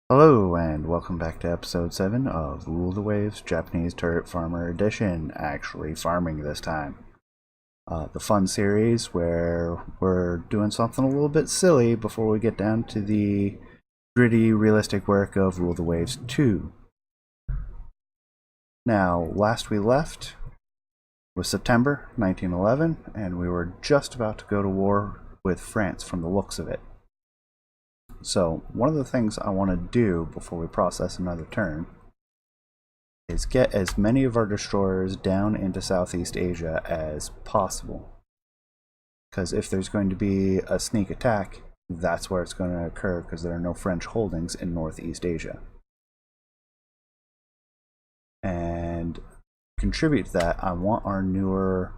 Hello and welcome back to episode 7 of Rule the Waves Japanese Turret Farmer Edition, actually farming this time. The fun series where we're doing something a little bit silly before we get down to the gritty, realistic work of Rule the Waves 2. Now, last we left was September 1911, and we were just about to go to war with France from the looks of it. So, one of the things I want to do before we process another turn is get as many of our destroyers down into Southeast Asia as possible. Because if there's going to be a sneak attack, that's where it's going to occur, because there are no French holdings in Northeast Asia. And contribute to that, I want our newer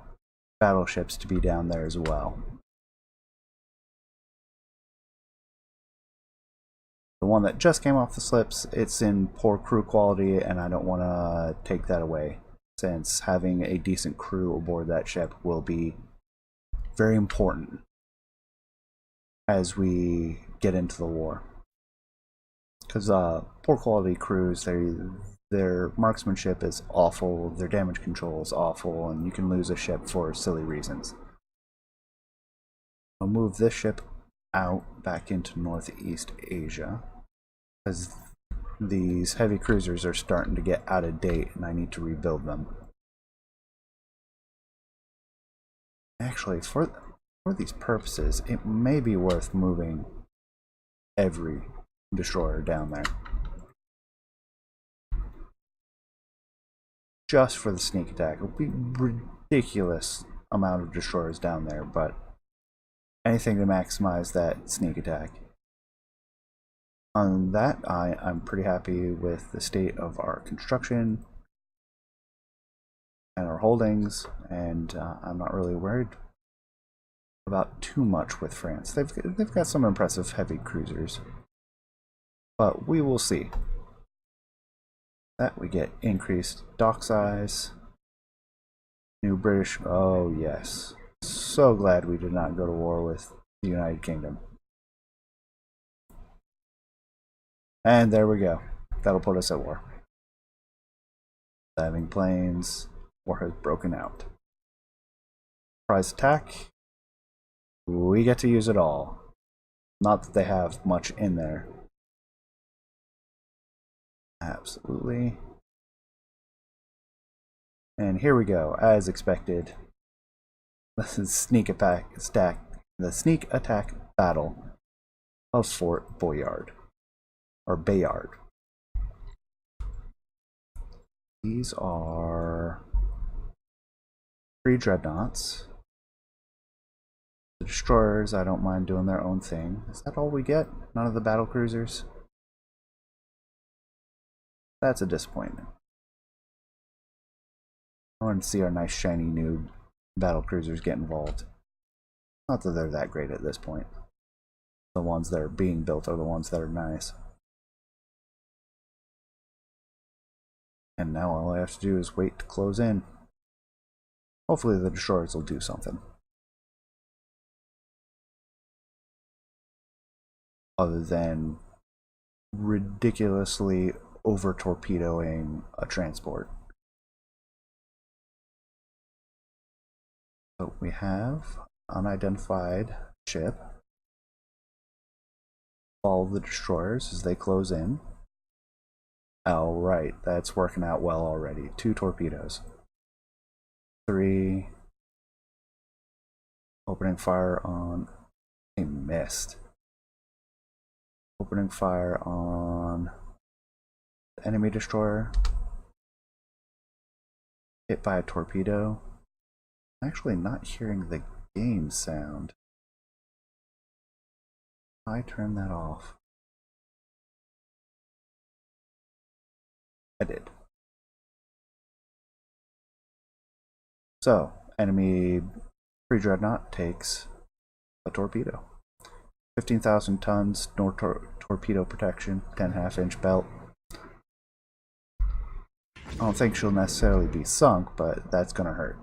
battleships to be down there as well. The one that just came off the slips, it's in poor crew quality, and I don't want to take that away, since having a decent crew aboard that ship will be very important as we get into the war. Because poor quality crews, their marksmanship is awful, their damage control is awful, and you can lose a ship for silly reasons. I'll move this ship out back into Northeast Asia, because these heavy cruisers are starting to get out of date and I need to rebuild them. Actually, for these purposes, it may be worth moving every destroyer down there. Just for the sneak attack. It will be ridiculous amount of destroyers down there, but anything to maximize that sneak attack. On that, I'm pretty happy with the state of our construction and our holdings, and I'm not really worried about too much with France. They've got some impressive heavy cruisers, but we will see. That we get increased dock size, new British. Oh yes, so glad we did not go to war with the United Kingdom. And there we go. That'll put us at war. Diving planes. War has broken out. Surprise attack. We get to use it all. Not that they have much in there. Absolutely. And here we go, as expected. This is sneak attack battle of Fort Boyard. Or Bayard. These are 3 dreadnoughts. The destroyers, I don't mind doing their own thing. Is that all we get? None of the battle cruisers? That's a disappointment. I want to see our nice shiny new battle cruisers get involved. Not that they're that great at this point. The ones that are being built are the ones that are nice. And now all I have to do is wait to close in. Hopefully the destroyers will do something. Other than ridiculously over-torpedoing a transport. So we have unidentified ship. Follow the destroyers as they close in. Alright, that's working out well already. 2 torpedoes. 3. Opening fire on... He missed. Opening fire on the enemy destroyer. Hit by a torpedo. I'm actually not hearing the game sound. I turn that off. I did. So, enemy pre-dreadnought takes a torpedo. 15,000 tons, no torpedo protection, 10.5-inch belt. I don't think she'll necessarily be sunk, but that's gonna hurt.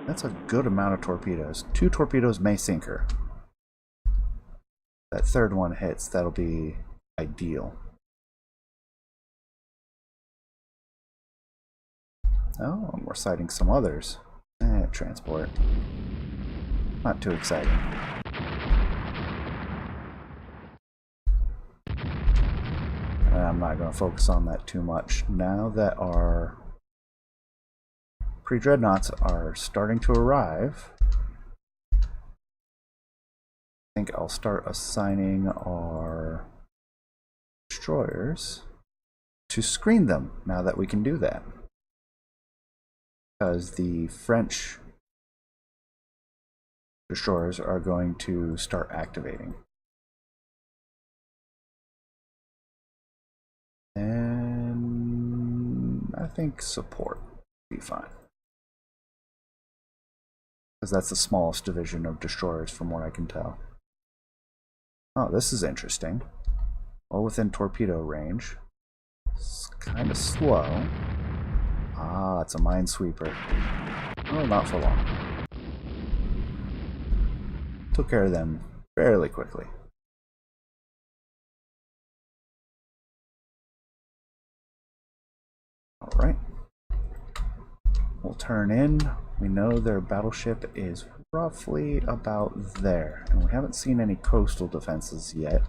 That's a good amount of torpedoes. 2 torpedoes may sink her. that third one hits, that'll be ideal. Oh, and we're sighting some others. Transport. Not too exciting. I'm not going to focus on that too much. Now that our pre-dreadnoughts are starting to arrive, I think I'll start assigning our destroyers to screen them now that we can do that. Because the French destroyers are going to start activating. And I think support will be fine. Because that's the smallest division of destroyers from what I can tell. Oh, this is interesting. Well, within torpedo range. It's kind of slow. Ah, it's a minesweeper. Oh, not for long. Took care of them fairly quickly. Alright. We'll turn in. We know their battleship is roughly about there. And we haven't seen any coastal defenses yet.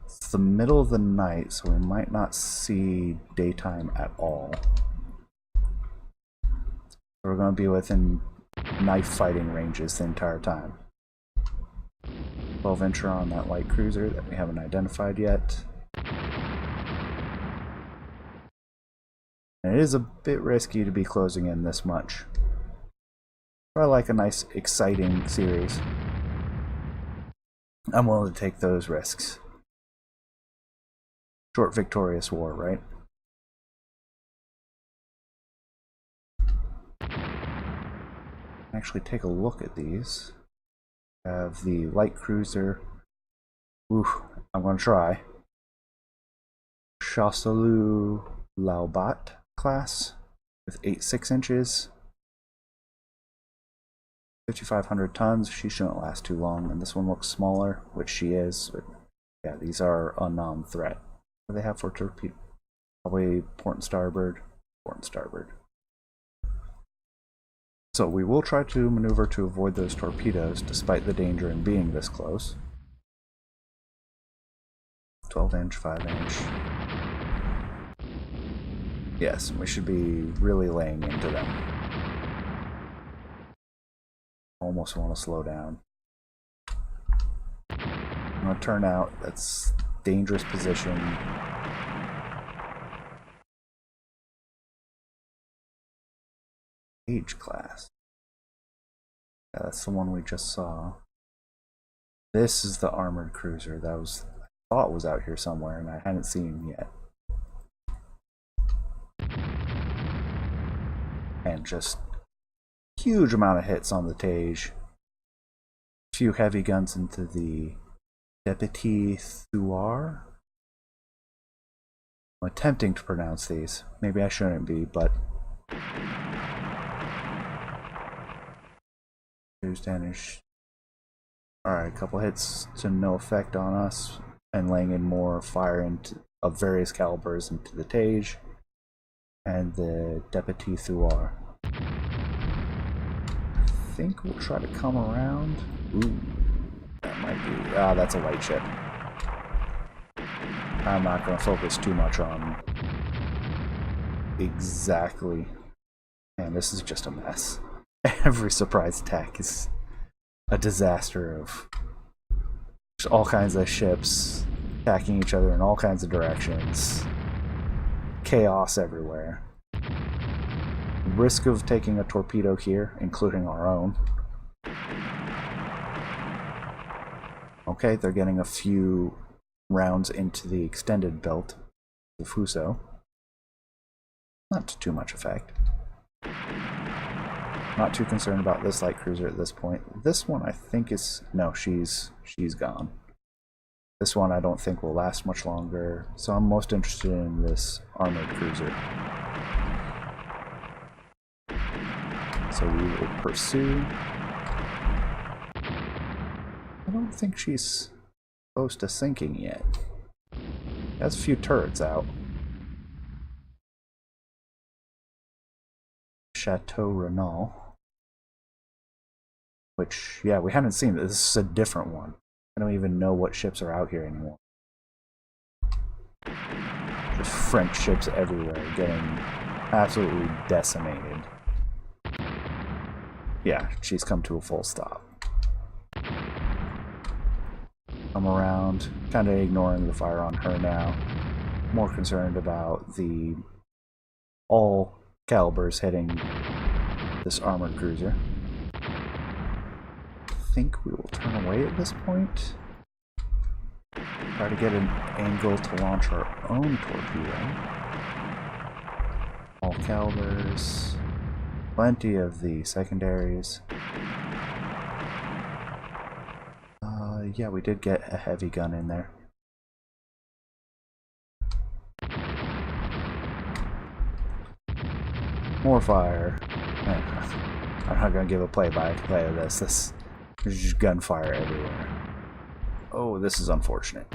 It's the middle of the night, so we might not see daytime at all. So we're going to be within knife fighting ranges the entire time. 12-incher on that light cruiser that we haven't identified yet. And it is a bit risky to be closing in this much. But I like a nice, exciting series. I'm willing to take those risks. Short, victorious war, right? Actually, take a look at these. We have the light cruiser. Ooh, I'm going to try. Chasselu Laubat class with 8 6-inches. 5,500 tons. She shouldn't last too long. And this one looks smaller, which she is. But yeah, these are a non-threat. What do they have for torpedo? Probably port and starboard. Port and starboard. So we will try to maneuver to avoid those torpedoes, despite the danger in being this close. 12-inch, 5-inch. Yes, we should be really laying into them. Almost want to slow down. I'm going to turn out. That's dangerous position. Age class. Yeah, that's the one we just saw. This is the armored cruiser that I thought was out here somewhere and I hadn't seen yet. And just huge amount of hits on the Tage. A few heavy guns into the Deputy Thuar. I'm attempting to pronounce these. Maybe I shouldn't be, but here's Danish. Alright, a couple hits to no effect on us, and laying in more fire of various calibers into the Tage and the Deputy Thuar. I think we'll try to come around. Ooh, that might be. Ah, that's a light ship. I'm not going to focus too much on exactly. Man, this is just a mess. Every surprise attack is a disaster of just all kinds of ships attacking each other in all kinds of directions. Chaos everywhere. Risk of taking a torpedo here, including our own. Okay, they're getting a few rounds into the extended belt of Fuso. Not to too much effect. Not too concerned about this light cruiser at this point. This one I think is... no, she's gone. This one I don't think will last much longer, so I'm most interested in this armored cruiser. So we will pursue. I don't don't think she's close to sinking yet. Has a few turrets out. Chateau Renault. Which, yeah, we haven't seen this. This is a different one. I don't even know what ships are out here anymore. There's French ships everywhere getting absolutely decimated. Yeah, she's come to a full stop. I'm around, kind of ignoring the fire on her now. More concerned about the all calibers hitting this armored cruiser. I think we will turn away at this point. Try to get an angle to launch our own torpedo. All calibers. Plenty of the secondaries. Yeah, we did get a heavy gun in there. More fire. I'm not gonna give a play-by-play of this. There's just gunfire everywhere. Oh, this is unfortunate.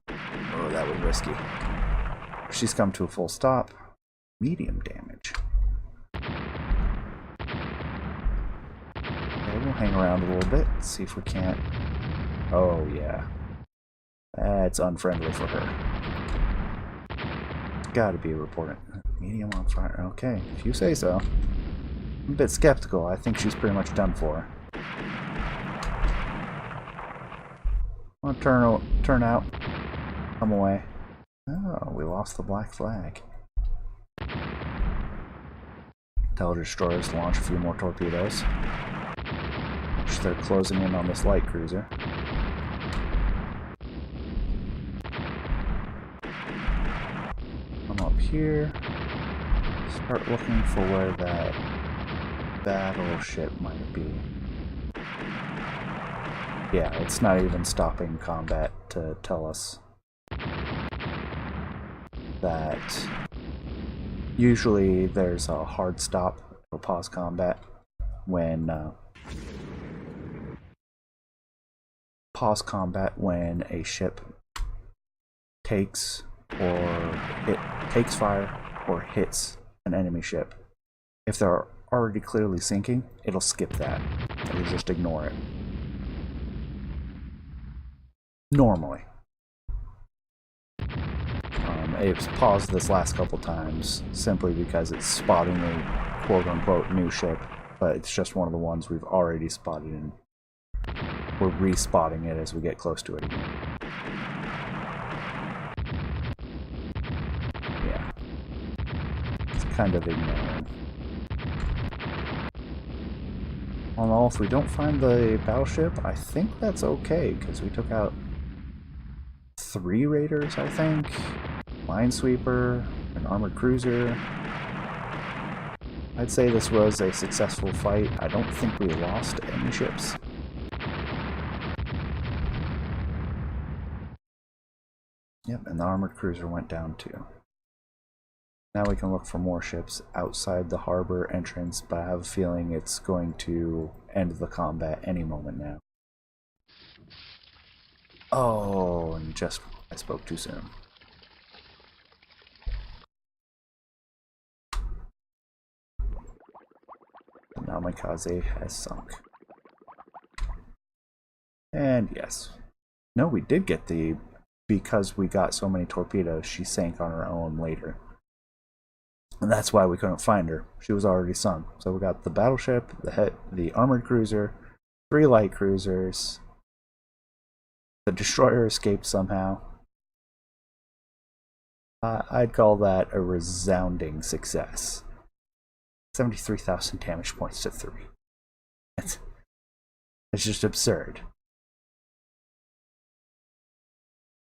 Oh, that was risky. She's come to a full stop. Medium damage. Okay, we'll hang around a little bit, see if we can't. Oh, yeah. That's unfriendly for her. Gotta be reporting. Medium on fire. Okay, if you say so. I'm a bit skeptical. I think she's pretty much done for. I'll turn out. Come away. Oh, we lost the black flag. Tell destroyers to launch a few more torpedoes. Which they're closing in on this light cruiser. Come up here. Start looking for where that battleship might be. Yeah, it's not even stopping combat to tell us that usually there's a hard stop or pause combat when a ship takes fire or hits an enemy ship. If they're already clearly sinking, it'll skip that. It'll just ignore it. Normally. It's paused this last couple times simply because it's spotting a quote-unquote new ship, but it's just one of the ones we've already spotted, and we're respotting it as we get close to it again. Yeah. It's kind of ignoring. All in all, if we don't find the battleship, I think that's okay, because we took out 3 raiders, I think. Minesweeper, an armored cruiser. I'd say this was a successful fight. I don't think we lost any ships. Yep, and the armored cruiser went down too. Now we can look for more ships outside the harbor entrance, but I have a feeling it's going to end the combat any moment now. Oh, and just I spoke too soon. Namikaze has sunk. And yes. No, we did get the... Because we got so many torpedoes, she sank on her own later. And that's why we couldn't find her. She was already sunk. So we got the battleship, the armored cruiser, 3 light cruisers. The destroyer escaped somehow. I'd call that a resounding success. 73,000 damage points to 3. It's just absurd.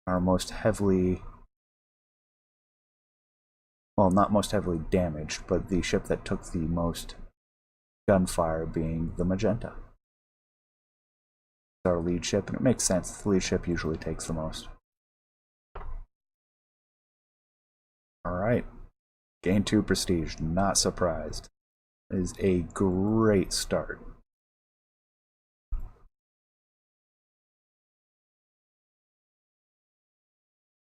Our most heavily... Well, not most heavily damaged, but the ship that took the most gunfire being the Magenta. It's our lead ship, and it makes sense. The lead ship usually takes the most. Alright. Gain 2 prestige. Not surprised. It is a great start.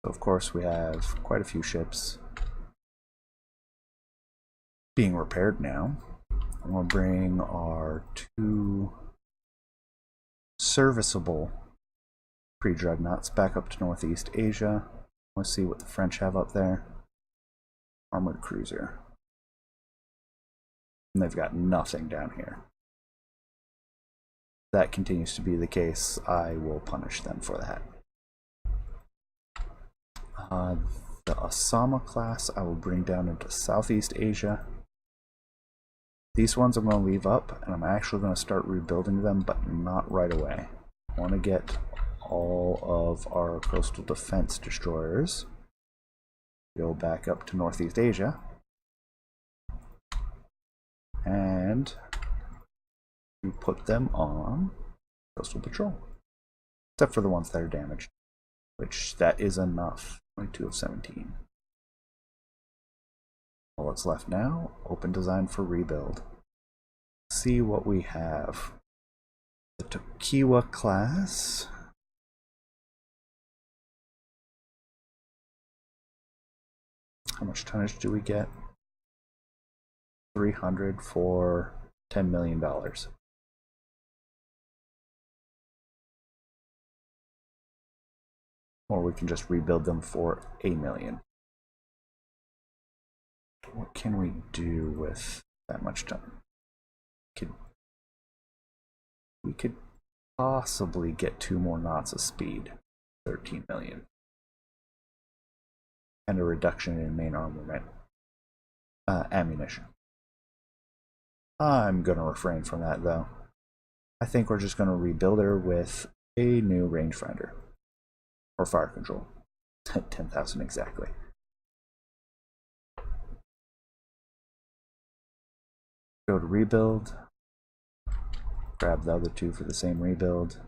So of course we have quite a few ships being repaired now. I'm going to bring our 2 serviceable pre-dreadnoughts back up to Northeast Asia. Let's see what the French have up there. Armored cruiser. And they've got nothing down here. If that continues to be the case, I will punish them for that. The Osama class I will bring down into Southeast Asia. These ones I'm going to leave up, and I'm actually going to start rebuilding them, but not right away. I want to get all of our coastal defense destroyers. Go back up to Northeast Asia. And we put them on coastal patrol. Except for the ones that are damaged, which that is enough. 22 of 17. All that's left now, open design for rebuild. See what we have. The Tokiwa class. How much tonnage do we get? 300 for $10 million. Or we can just rebuild them for $1 million. What can we do with that much time? We could possibly get 2 more knots of speed. 13 million. And a reduction in main armament. Ammunition. I'm going to refrain from that though. I think we're just going to rebuild her with a new rangefinder. Or fire control. 10,000 exactly. Go to rebuild. Grab the other 2 for the same rebuild.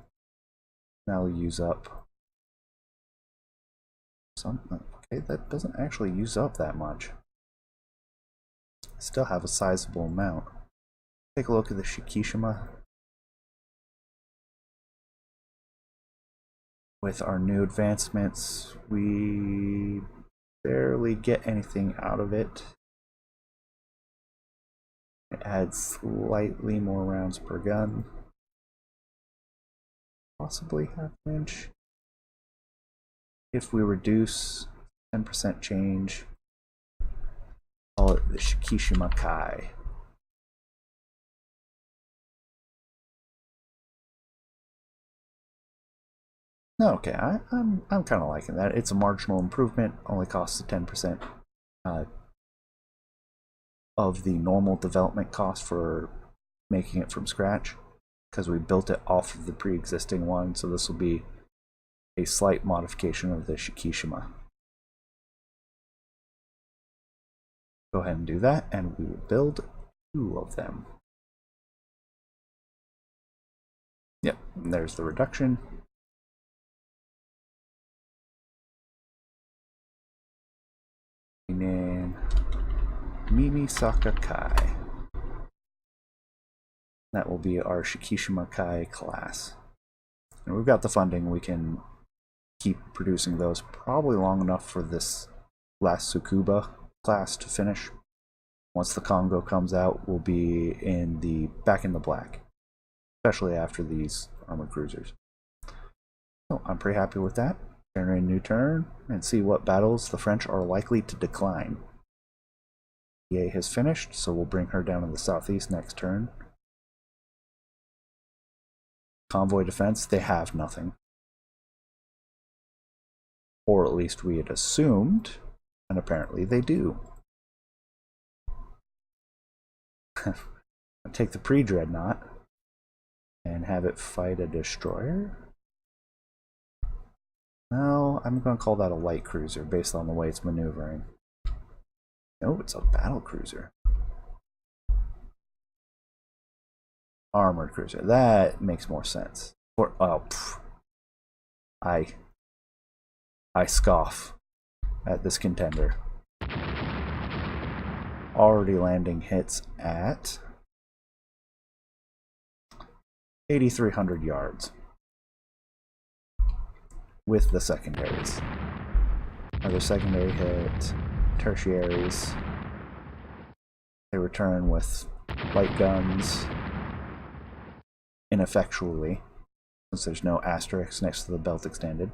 Now we'll use up some. Okay, that doesn't actually use up that much. Still have a sizable amount. Take a look at the Shikishima. With our new advancements, we barely get anything out of it. It adds slightly more rounds per gun. Possibly half an inch. If we reduce 10% change, call it the Shikishima Kai. Okay, I'm kind of liking that. It's a marginal improvement. Only costs 10% of the normal development cost for making it from scratch, because we built it off of the pre-existing one. So this will be a slight modification of the Shikishima. Go ahead and do that, and we will build 2 of them. Yep, and there's the reduction. Name Mimisaka Kai. That will be our Shikishima Kai class. And we've got the funding, we can keep producing those probably long enough for this last Tsukuba class to finish. Once the Congo comes out, we'll be back in the black, especially after these armored cruisers. So I'm pretty happy with that. Generate a new turn and see what battles the French are likely to decline. EA has finished, so we'll bring her down in the southeast next turn. Convoy defense, they have nothing. Or at least we had assumed, and apparently they do. I'll take the pre-dreadnought and have it fight a destroyer. No, I'm going to call that a light cruiser based on the way it's maneuvering. No, it's a battle cruiser. Armored cruiser. That makes more sense. Or I scoff at this contender. Already landing hits at 8,300 yards with the secondaries. Another secondary hit. Tertiaries. They return with light guns ineffectually, since there's no asterisk next to the belt extended.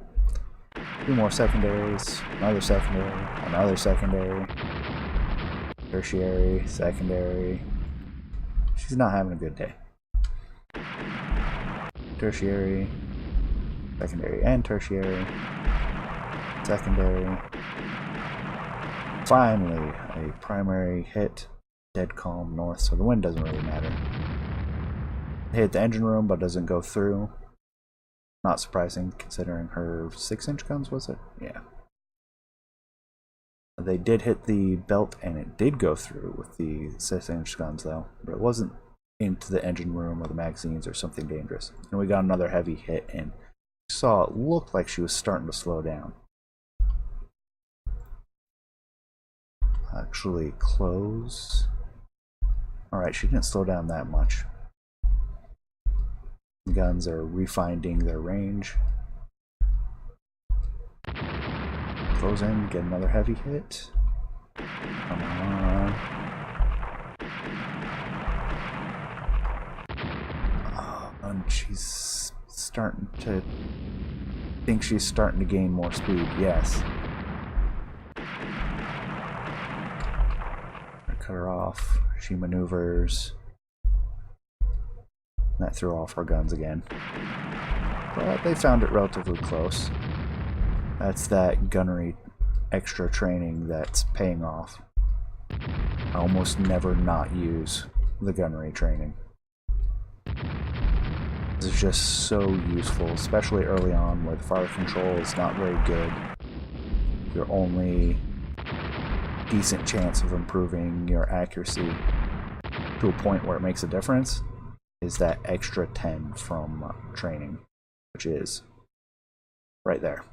2 more secondaries, another secondary, tertiary, secondary. She's not having a good day. Tertiary, secondary and tertiary, secondary. Finally, a primary hit, dead calm north, so the wind doesn't really matter. They hit the engine room, but doesn't go through. Not surprising, considering her 6-inch guns, was it? Yeah. They did hit the belt, and it did go through with the 6-inch guns, though. But it wasn't into the engine room or the magazines or something dangerous. And we got another heavy hit, and saw it looked like she was starting to slow down. Actually, close. Alright, she didn't slow down that much. The guns are refinding their range. Close in, get another heavy hit. Come on. Oh, and she's starting to think she's starting to gain more speed. Yes. Cut her off. She maneuvers. That threw off her guns again. But they found it relatively close. That's that gunnery extra training that's paying off. I almost never not use the gunnery training. This is just so useful, especially early on where the fire control is not very good. Your only decent chance of improving your accuracy to a point where it makes a difference is that extra 10 from training, which is right there.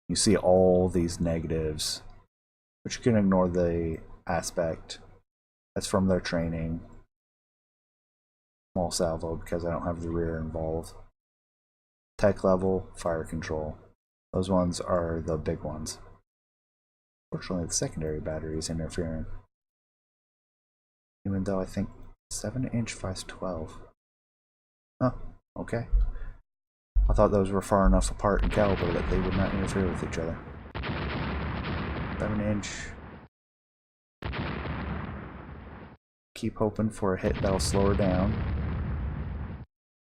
You see all these negatives, but you can ignore the aspect that's from their training. Small salvo because I don't have the rear involved. Tech level, fire control. Those ones are the big ones. Fortunately, the secondary battery is interfering. Even though I think 7-inch 512. Huh, okay. I thought those were far enough apart in caliber that they would not interfere with each other. 7-inch. Keep hoping for a hit that'll slow her down.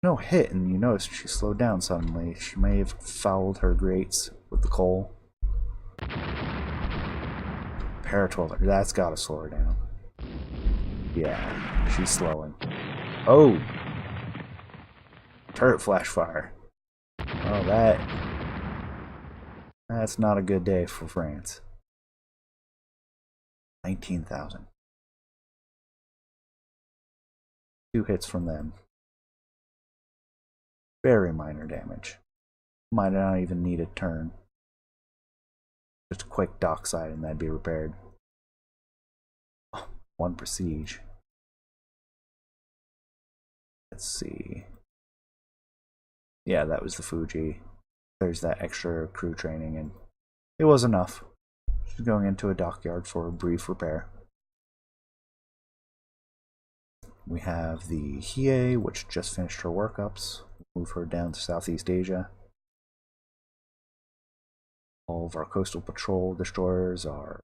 No hit, and you notice she slowed down suddenly. She may have fouled her grates with the coal. Para 12, that's gotta slow her down. Yeah, she's slowing. Oh! Turret flash fire. Oh, that's not a good day for France. 19,000. 2 hits from them. Very minor damage. Might not even need a turn. Just a quick dockside and that'd be repaired. 1 prestige. Let's see. Yeah, that was the Fuji. There's that extra crew training, and it was enough. She's going into a dockyard for a brief repair. We have the Hiei, which just finished her workups. Move her down to Southeast Asia. All of our coastal patrol destroyers are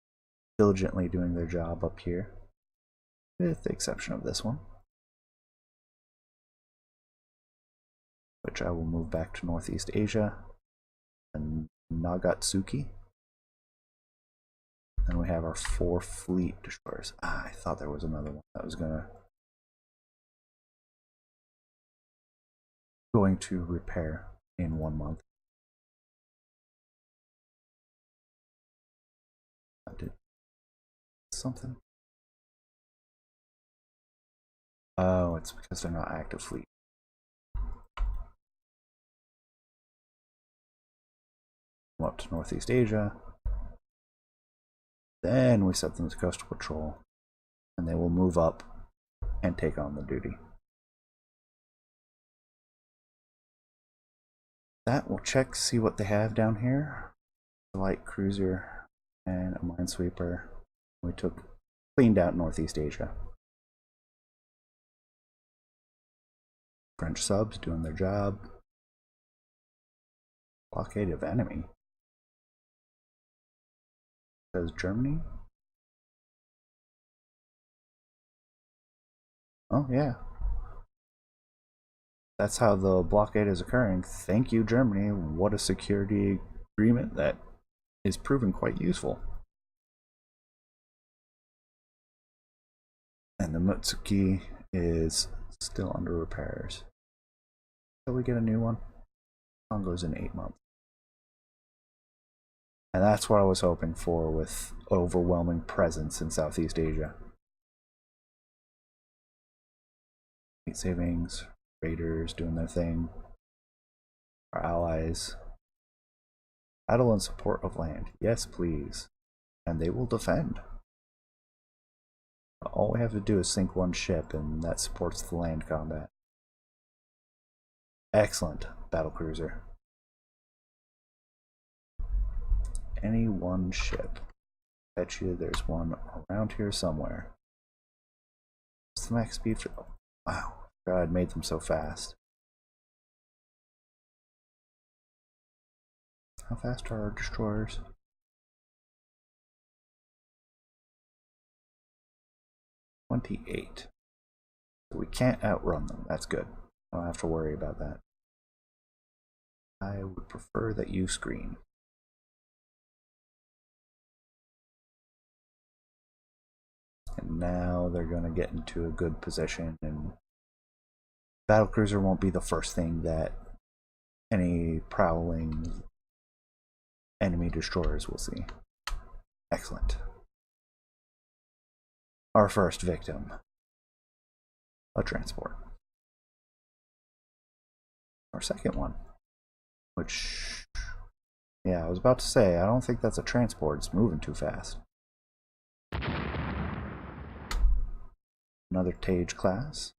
diligently doing their job up here, with the exception of this one, which I will move back to Northeast Asia, and Nagatsuki. Then we have our 4 fleet destroyers. I thought there was another one that was going to repair in 1 month. I did something. Oh, it's because they're not active fleet. Come up to Northeast Asia. Then we set them to coastal patrol, and they will move up and take on the duty. That we'll check, see what they have down here. a light cruiser and a minesweeper. We cleaned out Northeast Asia. French subs doing their job. Blockade of enemy. Says Germany. Oh yeah. That's how the blockade is occurring. Thank you, Germany. What a security agreement that is proving quite useful. And the Mutsuki is still under repairs. So we get a new one. Congo's in 8 months. And that's what I was hoping for with overwhelming presence in Southeast Asia. 8 savings, raiders doing their thing. Our allies. Battle in support of land. Yes, please. And they will defend. All we have to do is sink one ship, and that supports the land combat. Excellent, battlecruiser. Any one ship. Bet you there's one around here somewhere. What's the max speed for... Oh, wow, God, I'd made them so fast. How fast are our destroyers? 28. So we can't outrun them. That's good. I don't have to worry about that. I would prefer that you screen. And now they're going to get into a good position, and battlecruiser won't be the first thing that any prowling enemy destroyers will see. Excellent. Our first victim. A transport. Our second one. Which, yeah, I was about to say, I don't think that's a transport. It's moving too fast. Another Tage class.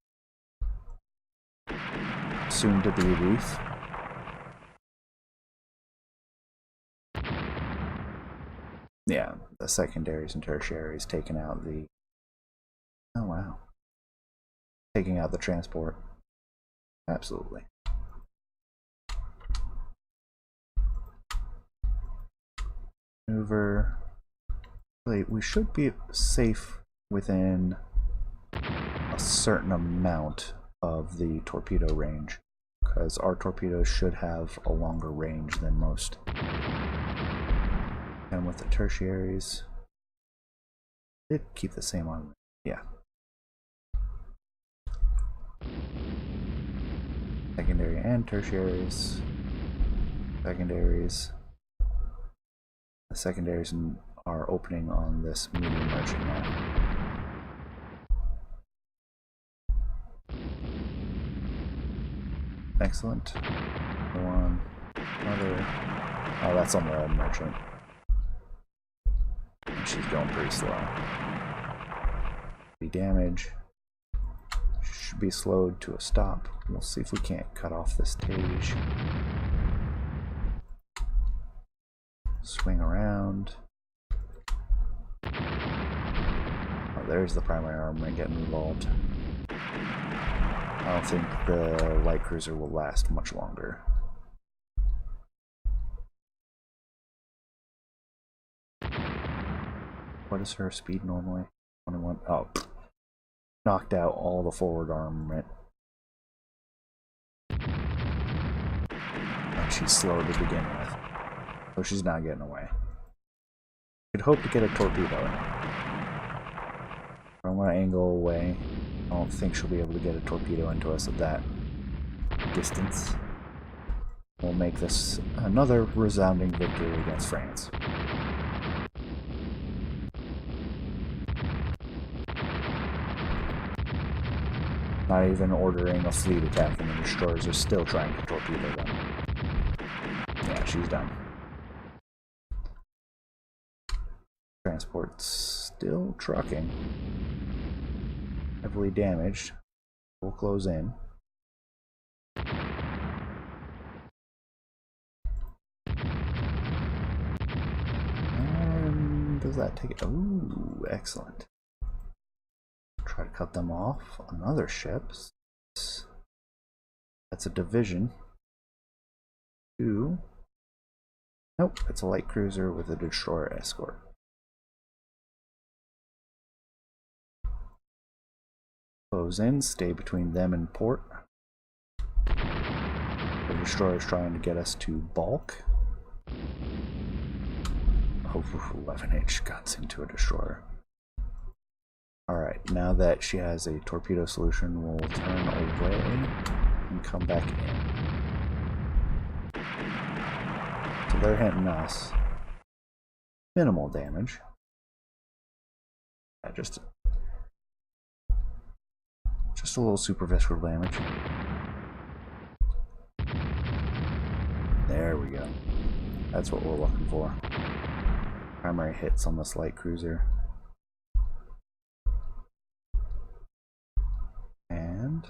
Soon to be Reef. Yeah, the secondaries and tertiaries taking out the... Oh wow. Taking out the transport. Absolutely. Maneuver. Wait, we should be safe within a certain amount of the torpedo range, because our torpedoes should have a longer range than most. And with the tertiaries, did keep the same on. Yeah. Secondary and tertiaries. Secondaries. The secondaries are opening on this medium merchant now. Excellent. One. Another. Oh, that's on the merchant. And she's going pretty slow. Be damage. Should be slowed to a stop. We'll see if we can't cut off this Tage. Swing around. Oh, there's the primary armament getting involved. I don't think the light cruiser will last much longer. What is her speed normally? 21. Oh, knocked out all the forward armament. And she's slow to begin with. So she's not getting away. Could hope to get a torpedo in. I'm going to angle away. I don't think she'll be able to get a torpedo into us at that distance. We'll make this another resounding victory against France. Not even ordering a fleet attack, and the destroyers are still trying to torpedo them. Yeah, she's done. Transport's still trucking. Heavily damaged. We'll close in. does that take? Ooh, excellent. Try to cut them off. Another ship. That's a division. 2. Nope, it's a light cruiser with a destroyer escort. Close in, stay between them and port. The destroyer is trying to get us to bulk. Oh, 11-inch guns into a destroyer. Alright, now that she has a torpedo solution, we'll turn away and come back in. So they're hitting us. Minimal damage. Yeah, just a little superficial damage. There we go. That's what we're looking for. Primary hits on this light cruiser. And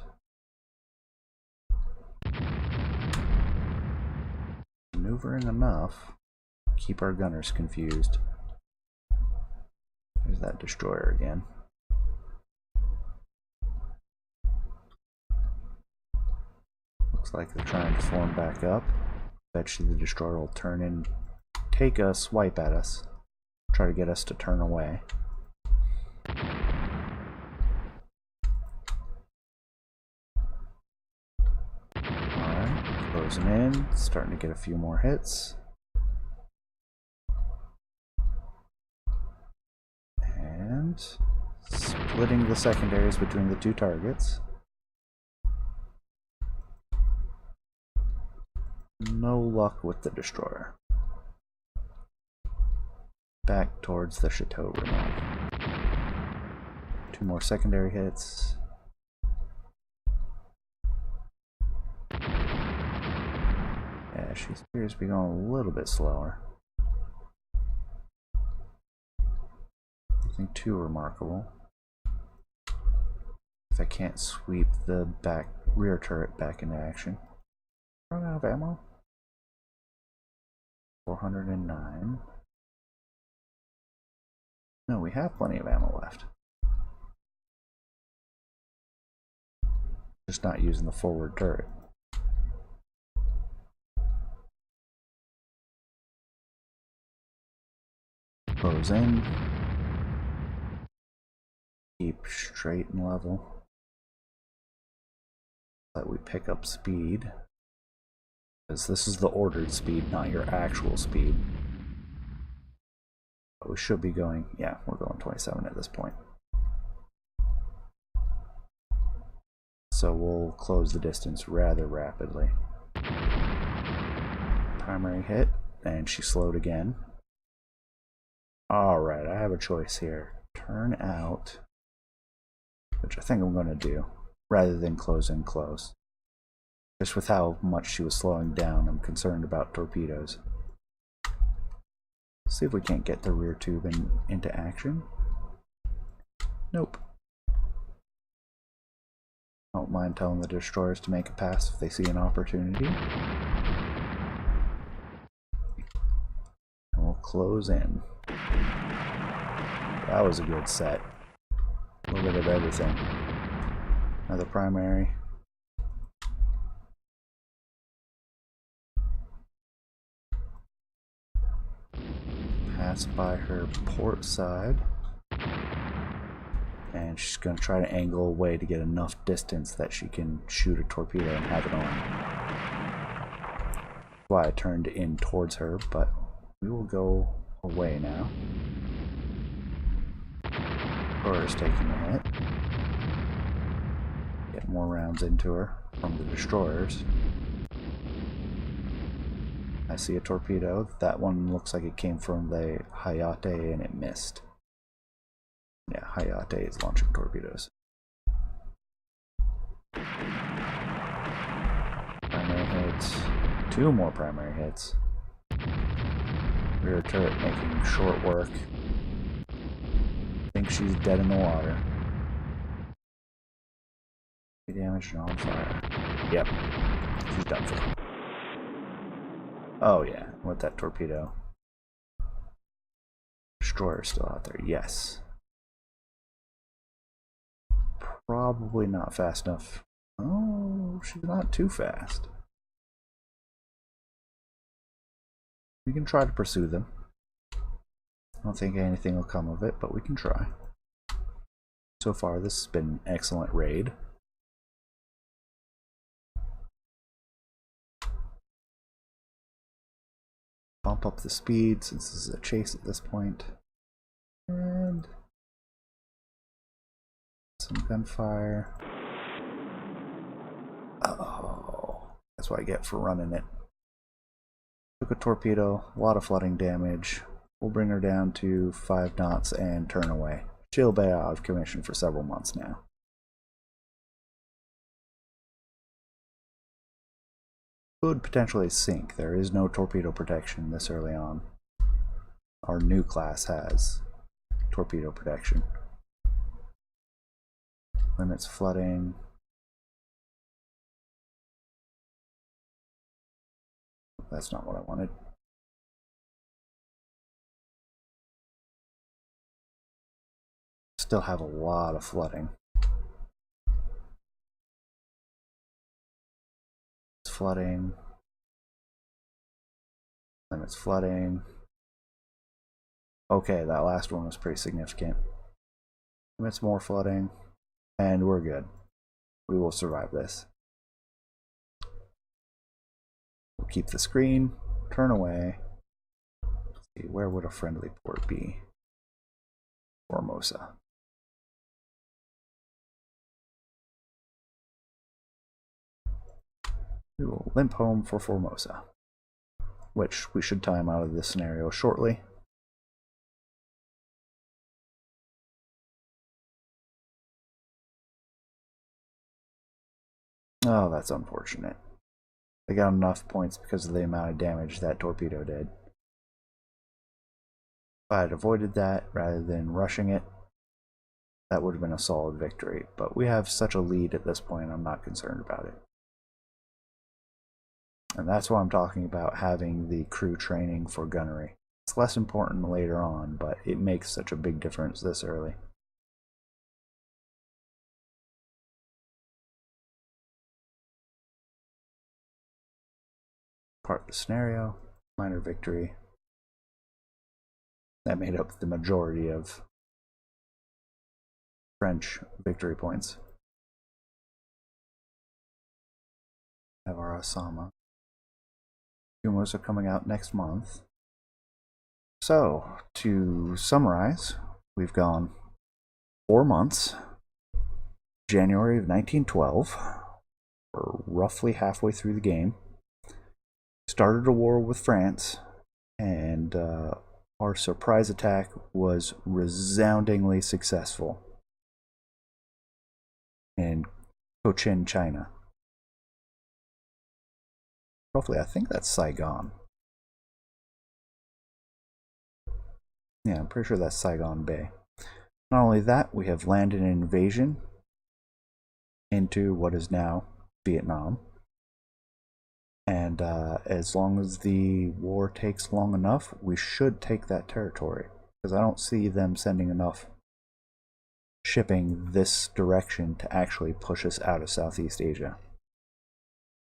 maneuvering enough to keep our gunners confused. There's that destroyer again. Looks like they're trying to form back up. Eventually the destroyer will turn in, take a swipe at us, try to get us to turn away. Alright, closing in, starting to get a few more hits. And splitting the secondaries between the two targets. No luck with the destroyer. Back towards the Chateau Renault. 2 more secondary hits. Yeah, she appears to be going a little bit slower. Nothing too remarkable. If I can't sweep the rear turret back into action. Run out of ammo. 409. No, we have plenty of ammo left. Just not using the forward turret. Close in. Keep straight and level. Let we pick up speed. Because this is the ordered speed, not your actual speed. But we should be going, yeah, we're going 27 at this point. So we'll close the distance rather rapidly. Primary hit, and she slowed again. Alright, I have a choice here. Turn out, which I think I'm going to do, rather than close in close. Just with how much she was slowing down, I'm concerned about torpedoes. See if we can't get the rear tube into action. Nope. Don't mind telling the destroyers to make a pass if they see an opportunity. And we'll close in. That was a good set. A little bit of everything. Another primary. Pass by her port side. And she's going to try to angle away to get enough distance that she can shoot a torpedo and have it on. That's why I turned in towards her, but we will go away now. Destroyer's taking a hit. Get more rounds into her from the destroyers. I see a torpedo. That one looks like it came from the Hayate and it missed. Yeah, Hayate is launching torpedoes. Primary hits. 2 more primary hits. Rear turret making short work. I think she's dead in the water. Damaged and on fire. Yep. She's done for. Oh yeah, with that torpedo. destroyer still out there? Yes. Probably not fast enough. Oh, she's not too fast. We can try to pursue them. I don't think anything will come of it, but we can try. So far, this has been an excellent raid. Bump up the speed since this is a chase at this point. And some gunfire. Oh, that's what I get for running it. Took a torpedo, a lot of flooding damage. We'll bring her down to 5 knots and turn away. She'll be out of commission for several months now. Could potentially sink. There is no torpedo protection this early on. Our new class has torpedo protection. Limits flooding. That's not what I wanted. Still have a lot of flooding. It's flooding. Limits flooding. Okay, that last one was pretty significant. Limits more flooding. And we're good. We will survive this. We'll keep the screen, turn away. Let's see, where would a friendly port be? Formosa. We will limp home for Formosa, which we should time out of this scenario shortly. Oh, that's unfortunate. They got enough points because of the amount of damage that torpedo did. If I had avoided that rather than rushing it, that would have been a solid victory. But we have such a lead at this point, I'm not concerned about it. And that's why I'm talking about having the crew training for gunnery. It's less important later on, but it makes such a big difference this early. Part of the scenario, minor victory. That made up the majority of French victory points. Have our Osama. Humos are coming out next month. So, to summarize, we've gone 4 months. January of 1912. We're roughly halfway through the game. Started a war with France, and our surprise attack was resoundingly successful in Cochin, China. Roughly, I think that's Saigon. Yeah, I'm pretty sure that's Saigon Bay. Not only that, we have landed an invasion into what is now Vietnam. And as long as the war takes long enough, we should take that territory. Because I don't see them sending enough shipping this direction to actually push us out of Southeast Asia.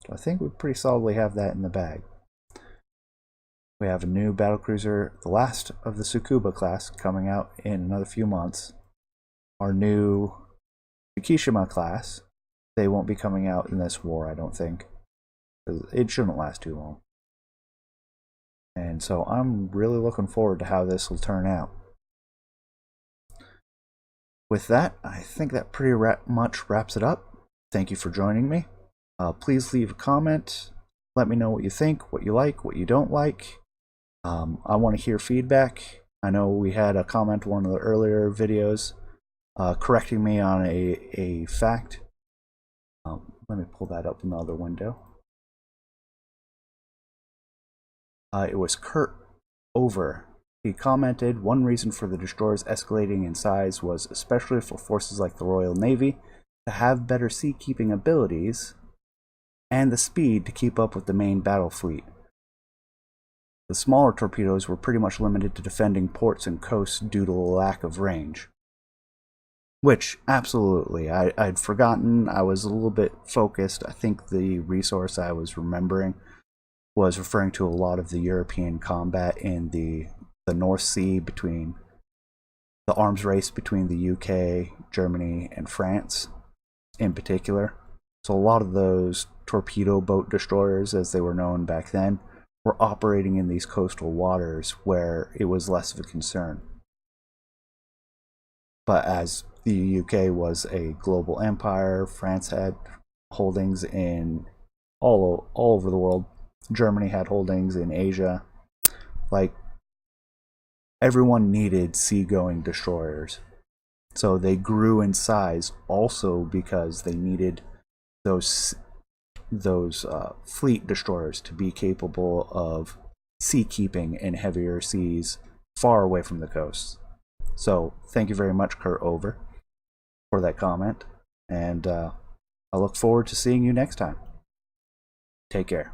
So I think we pretty solidly have that in the bag. We have a new battlecruiser, the last of the Tsukuba class, coming out in another few months. Our new Fukushima class, they won't be coming out in this war, I don't think. It shouldn't last too long. And so I'm really looking forward to how this will turn out. With that, I think that pretty much wraps it up. Thank you for joining me. Please leave a comment. Let me know what you think, what you like, what you don't like. I want to hear feedback. I know we had a comment in one of the earlier videos correcting me on a fact. Let me pull that up in the other window. It was Kurt Over. He commented, one reason for the destroyers escalating in size was, especially for forces like the Royal Navy, to have better sea-keeping abilities and the speed to keep up with the main battle fleet. The smaller torpedoes were pretty much limited to defending ports and coasts due to a lack of range. Which, absolutely, I'd forgotten. I was a little bit focused. I think the resource I was remembering was referring to a lot of the European combat in the North Sea, between the arms race between the UK, Germany, and France in particular. So a lot of those torpedo boat destroyers, as they were known back then, were operating in these coastal waters where it was less of a concern. But as the UK was a global empire, France had holdings in all over the world. Germany had holdings in Asia. Like, everyone needed seagoing destroyers. So they grew in size also because they needed those fleet destroyers to be capable of sea keeping in heavier seas far away from the coast. So thank you very much, Kurt Over, for that comment, and I look forward to seeing you next time. Take care.